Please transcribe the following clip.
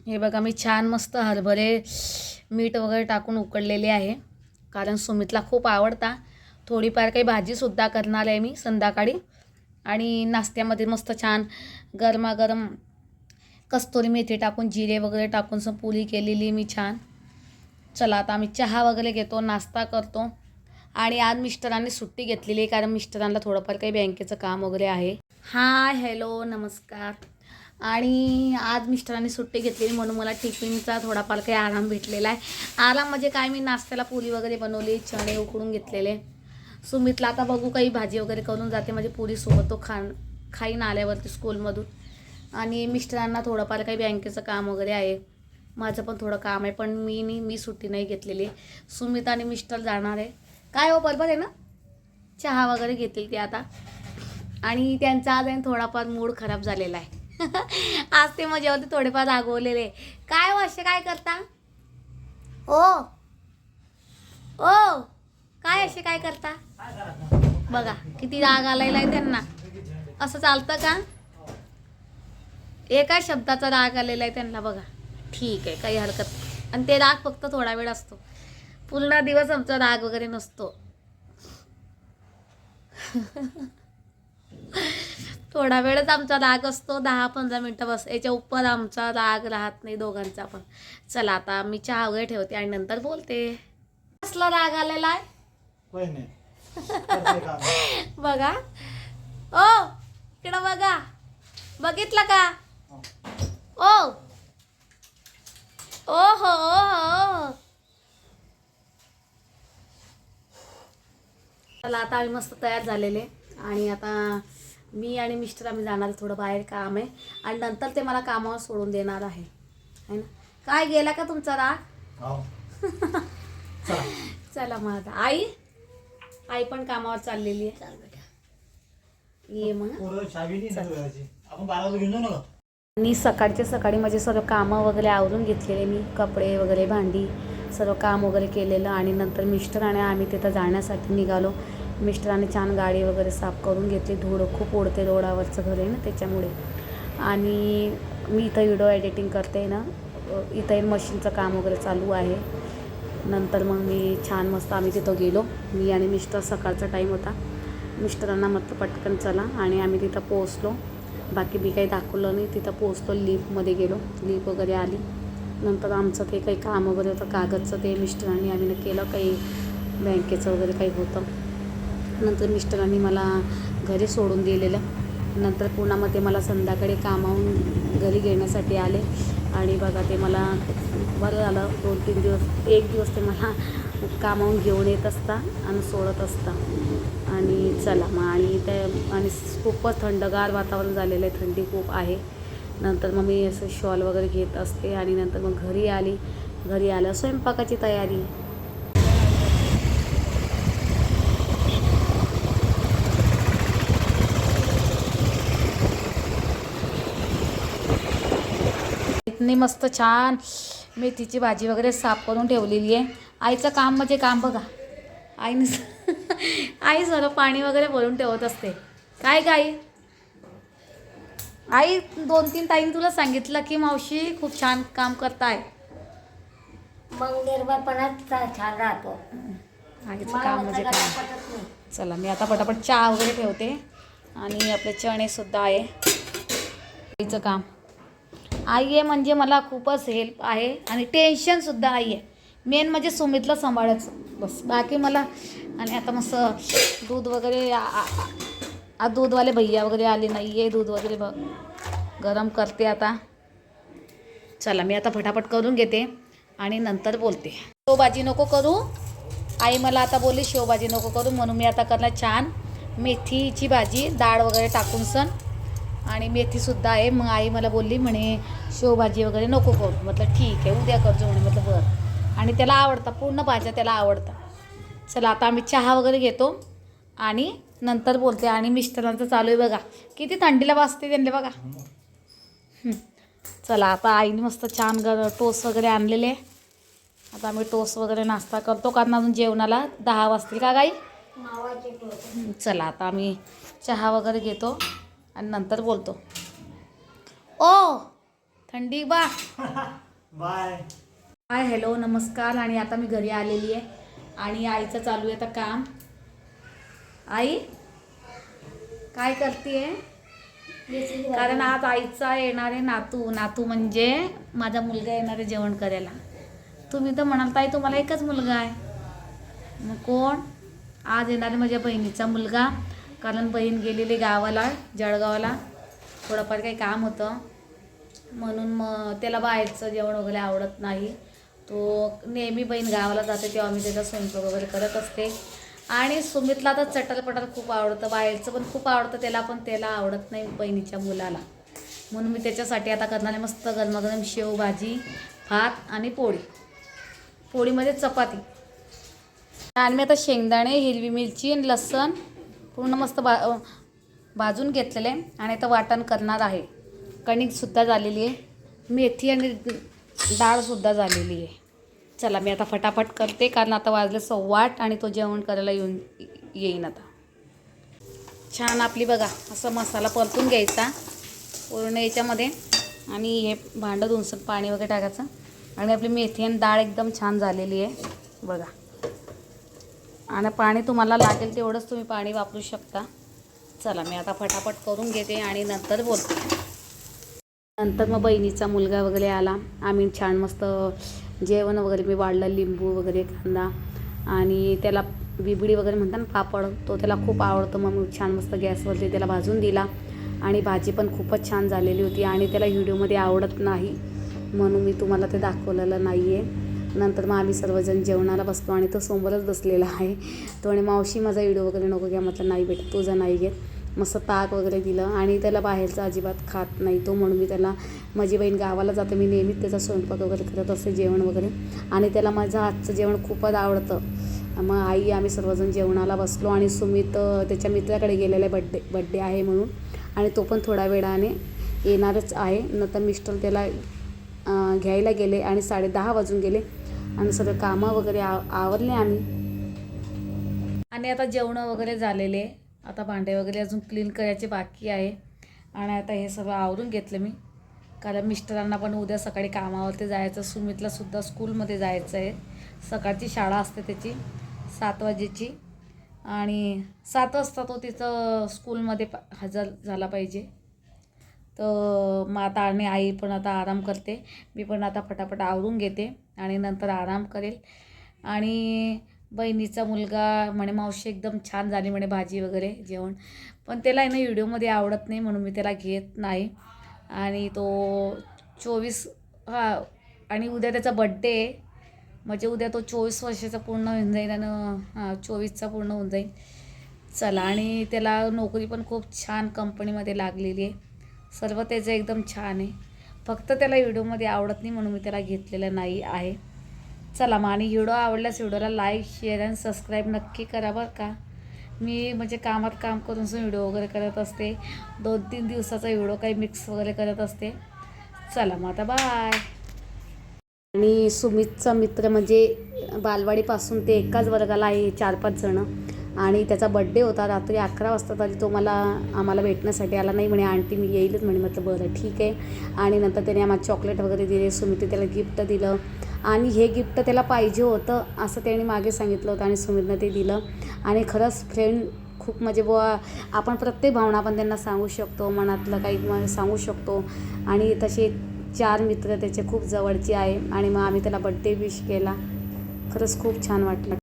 हे बघा मी छान मस्त हरभरे मीठ वगैरे टाकून उकडलेले आहे, कारण सुमितला खूप आवडता. थोडीफार काही भाजीसुद्धा करणार आहे मी संध्याकाळी. आणि नाश्त्यामध्ये मस्त छान गरमागरम कस्तुरी मेथी टाकून जिरे वगैरे टाकून पुरी केलेली मी छान. चला आता आम्ही चहा वगैरे घेतो, नाश्ता करतो. आणि आज मिस्टरांनी सुट्टी घेतलेली आहे, कारण मिस्टरांना थोडंफार काही बँकेचं काम वगैरे आहे. हाय हॅलो नमस्कार. आणि आज मिस्टरांनी सुट्टी घेतलेली म्हणून मला टिफिनचा थोडाफार काही आराम भेटलेला आहे. आराम म्हणजे काय, मी नाश्त्याला पुरी वगैरे बनवली, चणे उकडून घेतलेले. सुमितला आता बघू काही भाजी वगैरे करून जाते, म्हणजे पुरीसोबत तो खाईन आल्यावरती स्कूलमधून. आणि मिस्टरांना थोडंफार काही बँकेचं काम वगैरे आहे. माझं पण थोडं काम आहे, पण मी सुट्टी नाही घेतलेली. सुमित आणि मिस्टर जाणार आहे. काय हो बरोबर आहे ना, चहा वगैरे घेतील ते आता. आणि त्यांचा आज थोडाफार मूड खराब झालेला आहे. आज ते माझ्यावरती थोडेफार रागवलेले. काय हो असे काय करता ओ ओ, काय असे काय करता, बघा किती राग आलेला आहे त्यांना. असं चालतं का, एका शब्दाचा राग आलेला आहे त्यांना बघा. ठीक आहे, काही हरकत नाही. आणि ते राग फक्त थोडा वेळ असतो, पूर्ण दिवस आमचा राग वगैरे नसतो. थोडा वेळच आमचा राग असतो, 10-15 मिनटं बस, याच्या उपर आमचा राग राहत नाही दोघांचा पण. चला आता मी चहा वगैरे ठेवते आणि नंतर बोलते. कसला राग आलेला आहे बघा ओ, इकडं बघा, बघितलं का ओ ओ हो हो. चला आता आम्ही मस्त तयार झालेले. आणि आता मी आणि मिस्टर आम्ही जाणार, थोडं बाहेर काम आहे. आणि नंतर ते मला कामावर सोडून देणार आहे ना. काय गेला का तुमचा राग? चला मग आता आई पण कामावर चाललेली आहे. ये मग. आणि सकाळी माझे सर्व कामं वगैरे आवरून घेतलेले मी, कपडे वगैरे भांडी सर्व काम वगैरे केलेलं. आणि नंतर मिस्टर आणि आम्ही तिथं जाण्यासाठी निघालो. मिस्टरांनी छान गाडी वगैरे साफ करून घेतली, धूळ खूप उडते, रोडावरचं घर आहे ना त्याच्यामुळे. आणि मी इथं व्हिडिओ एडिटिंग करते ना, इथं मशीनचं काम वगैरे चालू आहे. नंतर मग मी छान मस्त आम्ही तिथं गेलो, मी आणि मिस्टर. सकाळचा टाईम होता, मिस्टरांना म्हटलं पटकन चला, आणि आम्ही तिथं पोहोचलो. बाकी मी काही दाखवलं नाही, तिथं पोहोचलो, लिफ्टमध्ये गेलो, लिफ्ट वगैरे आली. नंतर आमचं ते काही काम वगैरे होतं कागदचं, ते मिस्टरांनी आम्ही केलं, काही बँकेचं वगैरे काही होतं. नंतर मिस्टरांनी मला घरी सोडून दिलेलं. नंतर पुण्यामध्ये मला संध्याकाळी कामावून घरी घेण्यासाठी आले. आणि बघा ते मला बरं झालं, 2-3 दिवस, एक दिवस ते मला कामावून घेऊन येत असता आणि सोडत असता. आणि चला मग, आणि खूपच थंडगार वातावरण झालेलं आहे, थंडी खूप आहे. नंतर मग मी असं शॉल वगैरे घेत असते. आणि नंतर मग घरी आलं, स्वयंपाकाची तयारी. मस्त छान मेथीची भाजी वगैरे साफ करून ठेवलेली आहे. आईचं काम म्हणजे काम बघा, आई सर्व पाणी वगैरे भरून ठेवत असते. काय गाई, आई 2-3 ताईंनी तुला सांगितलं की मावशी खूप छान काम करताय, मग निर्भयपणात छान राहतो. आईचं काम म्हणजे काम. चला मी आता पटापट चहा वगैरे ठेवते. आणि आपले चणेसुद्धा आहे. आईचं काम, आई आहे म्हणजे मला खूपच हेल्प आहे. आणि टेन्शनसुद्धा आई आहे. मेन म्हणजे सुमितला सांभाळायचं बस, बाकी मला. आणि आता मस्त दूध वगैरे, दूधवाले भैया वगैरे आले नाही आहे, दूध वगैरे गरम करते आता. चला मी आता फटाफट करून घेते आणि नंतर बोलते. शेवभाजी नको करू, आई मला आता बोलली शेवभाजी नको करू, म्हणून मी आता करणार छान मेथीची भाजी, डाळ वगैरे टाकून सण. आणि मेथीसुद्धा आहे. मग आई मला बोलली म्हणे शेवभाजी वगैरे नको करू. म्हटलं ठीक आहे, उद्या करतो म्हणे. म्हटलं बरं. आणि त्याला आवडतं, पूर्ण भाज्या त्याला आवडतात. चला आता आम्ही चहा वगैरे घेतो आणि नंतर बोलते. आणि मिस्टरांचं चालू आहे बघा, किती थंडीला वाजते त्यांना बघा. चला आता आईने मस्त छान टोस्ट वगैरे आणलेले. आता आम्ही टोस्ट वगैरे नाश्ता करतो, कारण अजून जेवणाला 10 वाजतील का गाई. चला आता आम्ही चहा वगैरे घेतो आणि नंतर बोलतो. ओ थंडी बा. बाय. हाय हॅलो नमस्कार. आणि आता मी घरी आलेली आहे आणि आईचं चालू आहे आता काम. आई काय करते? कारण आज आईचा येणार आहे नातू म्हणजे माझा मुलगा येणार आहे जेवण करायला. तुम्ही तर म्हणाल ताई तुम्हाला एकच मुलगा आहे. मग कोण? आज येणार आहे माझ्या बहिणीचा मुलगा. कारण बहीण गेलेली गावाला जळगावला, थोडंफार काही काम होतं म्हणून मग त्याला बाहेरचं जेवण वगैरे आवडत नाही. तो नेहमी बहीण गावाला जाते तेव्हा मी त्याचा स्वयंपाक वगैरे करत असते. आणि सुमितला तर चटरपटर खूप आवडतं, बाहेरचं पण खूप आवडतं त्याला, पण त्याला आवडत नाही बहिणीच्या मुलाला. म्हणून मी त्याच्यासाठी आता करणार आहे मस्त गरमागरम शेव भाजी, भात आणि पोळीमध्ये चपाती. आणि मी आता शेंगदाणे, हिरवी मिरची आणि लसूण पूर्ण मस्त भाजून घेतलेले आणि आता वाटण करणार आहे. कणिकसुद्धा झालेली आहे, मेथी आणि डाळसुद्धा झालेली आहे. चला मी आता फटाफट करते कारण आता वाजले 8:15 आणि तो जेवण करायला येईन आता. छान आपली बघा असं मसाला परतून घ्यायचा पूर्ण याच्यामध्ये आणि हे भांडं धुवून पाणी वगैरे टाकायचं. आणि आपली मेथी आणि डाळ एकदम छान झालेली आहे बघा. आणि पाणी तुम्हाला लागेल तेवढंच तुम्ही पाणी वापरू शकता. चला मी आता फटाफट करून घेते आणि नंतर बोलते. नंतर मग बहिणीचा मुलगा वगैरे आला. आम्ही छान मस्त जेवण वगैरे मी वाढलं, लिंबू वगैरे, कांदा आणि त्याला बिबडी वगैरे म्हणतात ना पापड, तो त्याला खूप आवडतो. मग मी छान मस्त गॅसवरती त्याला भाजून दिला आणि भाजी पण खूपच छान झालेली होती. आणि त्याला व्हिडिओमध्ये आवडत नाही म्हणून मी तुम्हाला ते दाखवलेलं नाही आहे. नंतर मग आम्ही सर्वजण जेवणाला बसलो आणि तो समोरच बसलेला आहे. तो आणि मावशी माझा व्हिडिओ वगैरे नको घ्या. म्हटलं नाही बेटा तुझा नाही घेत. मस्त ताक वगैरे दिलं आणि त्याला बाहेरचं अजिबात खात नाही तो. म्हणून मी त्याला, माझी बहीण गावाला जाते, मी नेहमीच त्याचा स्वयंपाक वगैरे करत असते जेवण वगैरे. आणि त्याला माझं हातचं जेवण खूपच आवडतं. मग आई आम्ही सर्वजण जेवणाला बसलो आणि सुमित त्याच्या मित्राकडे गेलेला आहे बड्डे आहे म्हणून. आणि तो पण थोड्या वेळाने येणारच आहे. नंतर मिस्टर त्याला घ्यायला गेले आणि 10:30 वाजून गेले आणि सगळं कामं वगैरे आवरले आम्ही. आणि आता जेवणं वगैरे झालेले, आता भांडे वगैरे अजून क्लीन करायचे बाकी आहे. आणि आता हे सगळं आवरून घेतलं मी कारण मिस्टरांना पण उद्या सकाळी कामावरती जायचं. सुमितलासुद्धा स्कूलमध्ये जायचं आहे. सकाळची शाळा असते त्याची 7 वाजेची आणि 7 वाजता तो तिथं स्कूलमध्ये हजर झाला पाहिजे. तर मग आता आणि आई पण आता आराम करते. मी पण आता फटाफट आवरून घेते आणि नंतर आराम करेल. आणि बहिणीचा मुलगा म्हणे मावशी एकदम छान झाली म्हणे भाजी वगैरे जेवण, पण त्याला आहे ना व्हिडिओमध्ये आवडत नाही म्हणून मी त्याला घेत नाही. आणि तो 24 आणि उद्या त्याचा बड्डे आहे म्हणजे उद्या तो 24 वर्षाचा पूर्ण होऊन जाईल आणि 24चा पूर्ण होऊन जाईल. चला आणि त्याला नोकरी पण खूप छान कंपनीमध्ये लागलेली आहे. सर्व त्याचं एकदम छान आहे. फक्त त्याला व्हिडिओमध्ये आवडत नाही म्हणून मी त्याला घेतलेलं नाही आहे. चला मग आणि व्हिडिओ आवडल्यास व्हिडिओला लाईक, शेअर आणि सबस्क्राईब नक्की करा बरं का. मी म्हणजे कामात काम करून व्हिडिओ वगैरे करत असते. 2-3 दिवसाचा व्हिडिओ काही मिक्स वगैरे करत असते. चला मग आता बाय. आणि सुमितचा मित्र म्हणजे बालवाडीपासून ते एकाच वर्गाला आहे 4-5 जणं. आणि त्याचा बड्डे होता रात्री 11 वाजता तरी तो आम्हाला भेटण्यासाठी आला. नाही म्हणे आंटी मी येईलच म्हणे. म्हटलं बरं ठीक आहे. आणि नंतर त्याने आम्हाला चॉकलेट वगैरे दिले. सुमितने त्याला गिफ्ट दिलं आणि हे गिफ्ट त्याला पाहिजे होतं असं त्याने मागे सांगितलं होतं आणि सुमितनं ते दिलं. आणि खरंच फ्रेंड खूप म्हणजे बुवा आपण प्रत्येक भावना आपण त्यांना सांगू शकतो, मनातलं काही सांगू शकतो. आणि तसे 4 मित्र त्याचे खूप जवळचे आहे. आणि मग आम्ही त्याला बड्डे विश केला. खरंच खूप छान वाटलं.